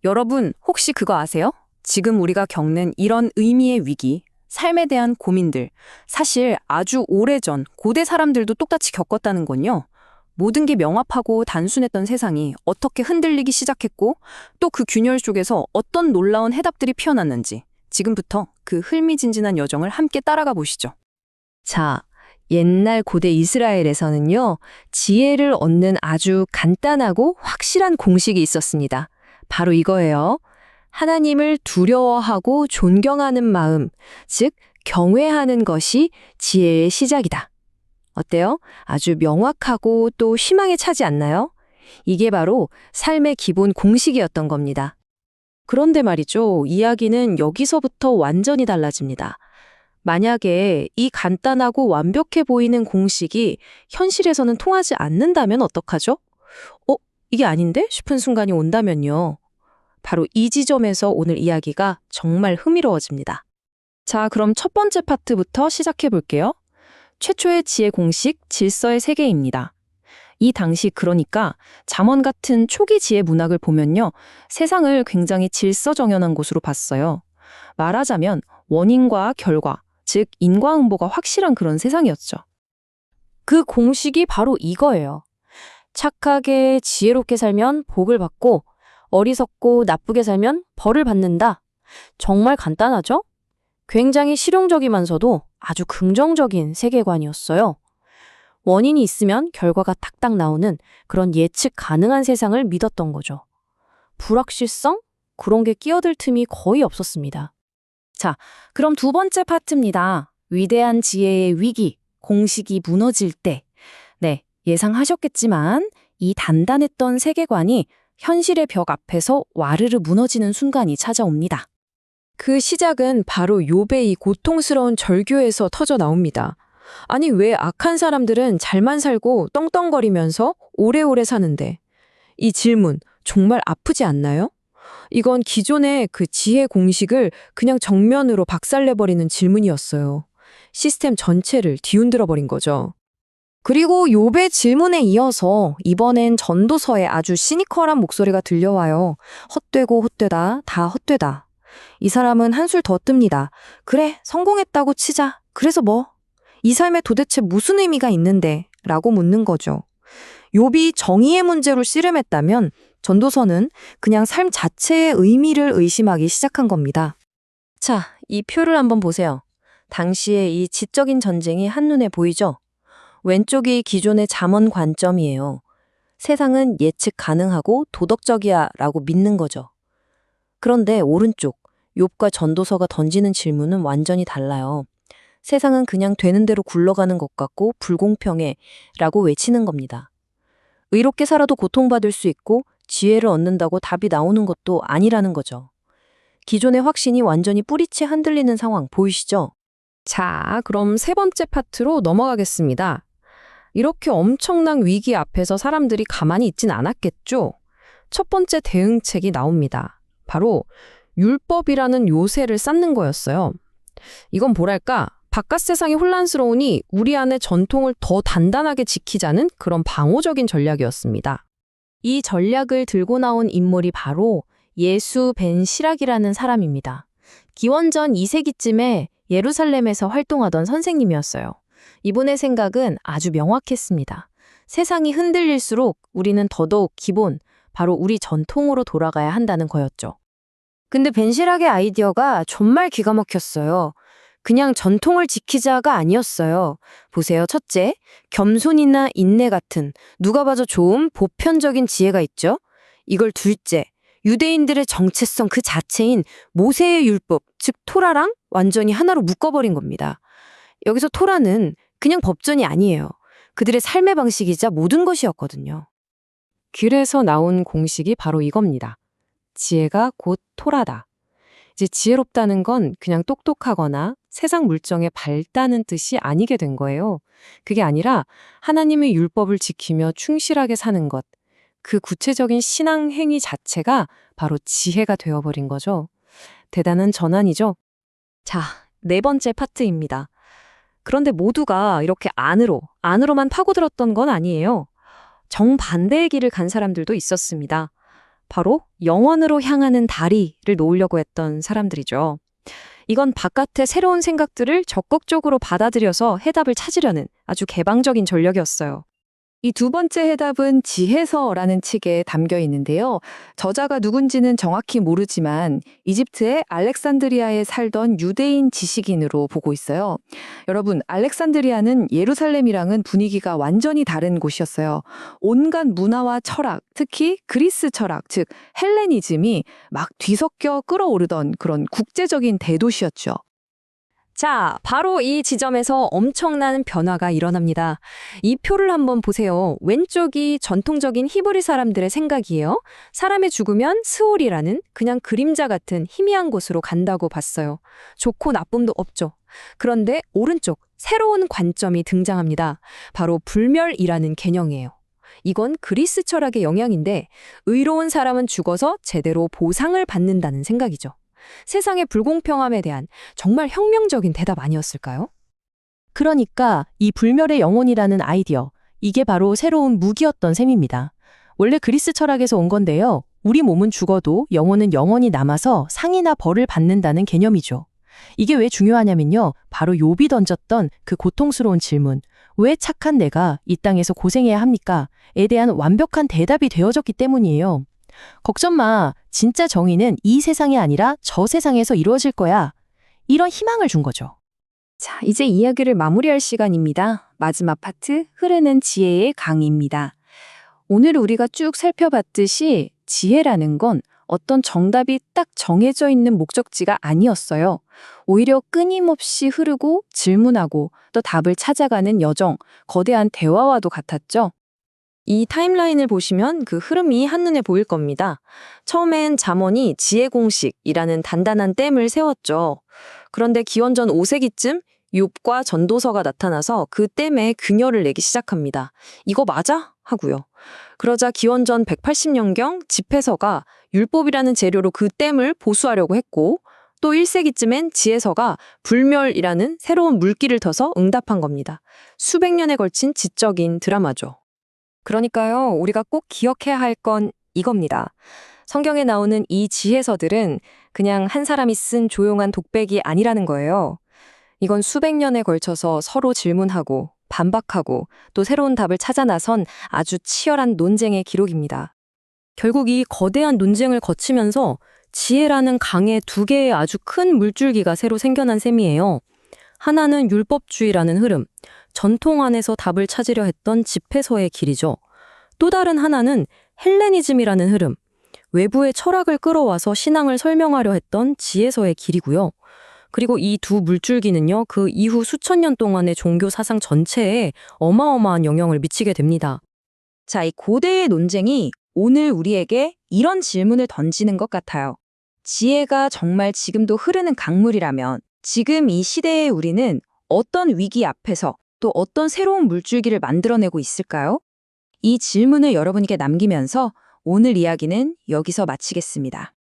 여러분, 혹시 그거 아세요? 지금 우리가 겪는 이런 의미의 위기, 삶에 대한 고민들, 사실 아주 오래전 고대 사람들도 똑같이 겪었다는 건요. 모든 게 명확하고 단순했던 세상이 어떻게 흔들리기 시작했고, 또 그 균열 속에서 어떤 놀라운 해답들이 피어났는지, 지금부터 그 흥미진진한 여정을 함께 따라가 보시죠. 자, 옛날 고대 이스라엘에서는요, 지혜를 얻는 아주 간단하고 확실한 공식이 있었습니다. 바로 이거예요. 하나님을 두려워하고 존경하는 마음, 즉, 경외하는 것이 지혜의 시작이다. 어때요? 아주 명확하고 또 희망에 차지 않나요? 이게 바로 삶의 기본 공식이었던 겁니다. 그런데 말이죠, 이야기는 여기서부터 완전히 달라집니다. 만약에 이 간단하고 완벽해 보이는 공식이 현실에서는 통하지 않는다면 어떡하죠? 이게 아닌데? 싶은 순간이 온다면요. 바로 이 지점에서 오늘 이야기가 정말 흥미로워집니다. 자, 그럼 첫 번째 파트부터 시작해 볼게요. 최초의 지혜 공식, 질서의 세계입니다. 이 당시 그러니까 잠언 같은 초기 지혜 문학을 보면요. 세상을 굉장히 질서정연한 곳으로 봤어요. 말하자면 원인과 결과, 즉 인과응보가 확실한 그런 세상이었죠. 그 공식이 바로 이거예요. 착하게 지혜롭게 살면 복을 받고 어리석고 나쁘게 살면 벌을 받는다. 정말 간단하죠? 굉장히 실용적이면서도 아주 긍정적인 세계관이었어요. 원인이 있으면 결과가 딱딱 나오는 그런 예측 가능한 세상을 믿었던 거죠. 불확실성? 그런 게 끼어들 틈이 거의 없었습니다. 자, 그럼 두 번째 파트입니다. 위대한 지혜의 위기, 공식이 무너질 때. 네, 예상하셨겠지만 이 단단했던 세계관이 현실의 벽 앞에서 와르르 무너지는 순간이 찾아옵니다. 그 시작은 바로 욥의 고통스러운 절규에서 터져 나옵니다. 아니, 왜 악한 사람들은 잘만 살고 떵떵거리면서 오래오래 사는데? 이 질문 정말 아프지 않나요? 이건 기존의 그 지혜 공식을 그냥 정면으로 박살내버리는 질문이었어요. 시스템 전체를 뒤흔들어버린 거죠. 그리고 욥의 질문에 이어서 이번엔 전도서에 아주 시니컬한 목소리가 들려와요. 헛되고 헛되다, 다 헛되다. 이 사람은 한술 더 뜹니다. 그래, 성공했다고 치자. 그래서 뭐? 이 삶에 도대체 무슨 의미가 있는데? 라고 묻는 거죠. 욥이 정의의 문제로 씨름했다면 전도서는 그냥 삶 자체의 의미를 의심하기 시작한 겁니다. 자, 이 표를 한번 보세요. 당시의 이 지적인 전쟁이 한눈에 보이죠? 왼쪽이 기존의 잠언 관점이에요. 세상은 예측 가능하고 도덕적이야 라고 믿는 거죠. 그런데 오른쪽, 욥과 전도서가 던지는 질문은 완전히 달라요. 세상은 그냥 되는 대로 굴러가는 것 같고 불공평해 라고 외치는 겁니다. 의롭게 살아도 고통받을 수 있고 지혜를 얻는다고 답이 나오는 것도 아니라는 거죠. 기존의 확신이 완전히 뿌리채 흔들리는 상황 보이시죠? 자, 그럼 세 번째 파트로 넘어가겠습니다. 이렇게 엄청난 위기 앞에서 사람들이 가만히 있진 않았겠죠? 첫 번째 대응책이 나옵니다. 바로 율법이라는 요새를 쌓는 거였어요. 이건 뭐랄까? 바깥 세상이 혼란스러우니 우리 안의 전통을 더 단단하게 지키자는 그런 방어적인 전략이었습니다. 이 전략을 들고 나온 인물이 바로 예수 벤 시락이라는 사람입니다. 기원전 2세기쯤에 예루살렘에서 활동하던 선생님이었어요. 이분의 생각은 아주 명확했습니다. 세상이 흔들릴수록 우리는 더더욱 기본, 바로 우리 전통으로 돌아가야 한다는 거였죠. 근데 벤 시락의 아이디어가 정말 기가 막혔어요. 그냥 전통을 지키자가 아니었어요. 보세요. 첫째, 겸손이나 인내 같은 누가 봐도 좋은 보편적인 지혜가 있죠. 이걸 둘째, 유대인들의 정체성 그 자체인 모세의 율법, 즉 토라랑 완전히 하나로 묶어버린 겁니다. 여기서 토라는 그냥 법전이 아니에요. 그들의 삶의 방식이자 모든 것이었거든요. 그래서 나온 공식이 바로 이겁니다. 지혜가 곧 토라다. 이제 지혜롭다는 건 그냥 똑똑하거나 세상 물정에 밝다는 뜻이 아니게 된 거예요. 그게 아니라 하나님의 율법을 지키며 충실하게 사는 것, 그 구체적인 신앙 행위 자체가 바로 지혜가 되어버린 거죠. 대단한 전환이죠. 자, 네 번째 파트입니다. 그런데 모두가 이렇게 안으로만 파고들었던 건 아니에요. 정반대의 길을 간 사람들도 있었습니다. 바로 영원으로 향하는 다리를 놓으려고 했던 사람들이죠. 이건 바깥의 새로운 생각들을 적극적으로 받아들여서 해답을 찾으려는 아주 개방적인 전략이었어요. 이 두 번째 해답은 지혜서라는 책에 담겨 있는데요. 저자가 누군지는 정확히 모르지만 이집트의 알렉산드리아에 살던 유대인 지식인으로 보고 있어요. 여러분, 알렉산드리아는 예루살렘이랑은 분위기가 완전히 다른 곳이었어요. 온갖 문화와 철학, 특히 그리스 철학, 즉 헬레니즘이 막 뒤섞여 끌어오르던 그런 국제적인 대도시였죠. 자, 바로 이 지점에서 엄청난 변화가 일어납니다. 이 표를 한번 보세요. 왼쪽이 전통적인 히브리 사람들의 생각이에요. 사람이 죽으면 스올이라는 그냥 그림자 같은 희미한 곳으로 간다고 봤어요. 좋고 나쁨도 없죠. 그런데 오른쪽, 새로운 관점이 등장합니다. 바로 불멸이라는 개념이에요. 이건 그리스 철학의 영향인데 의로운 사람은 죽어서 제대로 보상을 받는다는 생각이죠. 세상의 불공평함에 대한 정말 혁명적인 대답 아니었을까요? 그러니까 이 불멸의 영혼이라는 아이디어, 이게 바로 새로운 무기였던 셈입니다. 원래 그리스 철학에서 온 건데요. 우리 몸은 죽어도 영혼은 영원히 남아서 상이나 벌을 받는다는 개념이죠. 이게 왜 중요하냐면요. 바로 욥이 던졌던 그 고통스러운 질문, 왜 착한 내가 이 땅에서 고생해야 합니까? 에 대한 완벽한 대답이 되어졌기 때문이에요. 걱정 마. 진짜 정의는 이 세상이 아니라 저 세상에서 이루어질 거야. 이런 희망을 준 거죠. 자, 이제 이야기를 마무리할 시간입니다. 마지막 파트, 흐르는 지혜의 강입니다. 오늘 우리가 쭉 살펴봤듯이 지혜라는 건 어떤 정답이 딱 정해져 있는 목적지가 아니었어요. 오히려 끊임없이 흐르고 질문하고 또 답을 찾아가는 여정, 거대한 대화와도 같았죠. 이 타임라인을 보시면 그 흐름이 한눈에 보일 겁니다. 처음엔 잠언이 지혜 공식이라는 단단한 댐을 세웠죠. 그런데 기원전 5세기쯤 욥과 전도서가 나타나서 그 댐에 균열을 내기 시작합니다. 이거 맞아? 하고요. 그러자 기원전 180년경 집회서가 율법이라는 재료로 그 댐을 보수하려고 했고 또 1세기쯤엔 지혜서가 불멸이라는 새로운 물기를 터서 응답한 겁니다. 수백 년에 걸친 지적인 드라마죠. 그러니까요, 우리가 꼭 기억해야 할 건 이겁니다. 성경에 나오는 이 지혜서들은 그냥 한 사람이 쓴 조용한 독백이 아니라는 거예요. 이건 수백 년에 걸쳐서 서로 질문하고 반박하고 또 새로운 답을 찾아 나선 아주 치열한 논쟁의 기록입니다. 결국 이 거대한 논쟁을 거치면서 지혜라는 강의 두 개의 아주 큰 물줄기가 새로 생겨난 셈이에요. 하나는 율법주의라는 흐름, 전통 안에서 답을 찾으려 했던 집회서의 길이죠. 또 다른 하나는 헬레니즘이라는 흐름, 외부의 철학을 끌어와서 신앙을 설명하려 했던 지혜서의 길이고요. 그리고 이 두 물줄기는요, 그 이후 수천 년 동안의 종교 사상 전체에 어마어마한 영향을 미치게 됩니다. 자, 이 고대의 논쟁이 오늘 우리에게 이런 질문을 던지는 것 같아요. 지혜가 정말 지금도 흐르는 강물이라면 지금 이 시대의 우리는 어떤 위기 앞에서 또 어떤 새로운 물줄기를 만들어내고 있을까요? 이 질문을 여러분께 남기면서 오늘 이야기는 여기서 마치겠습니다.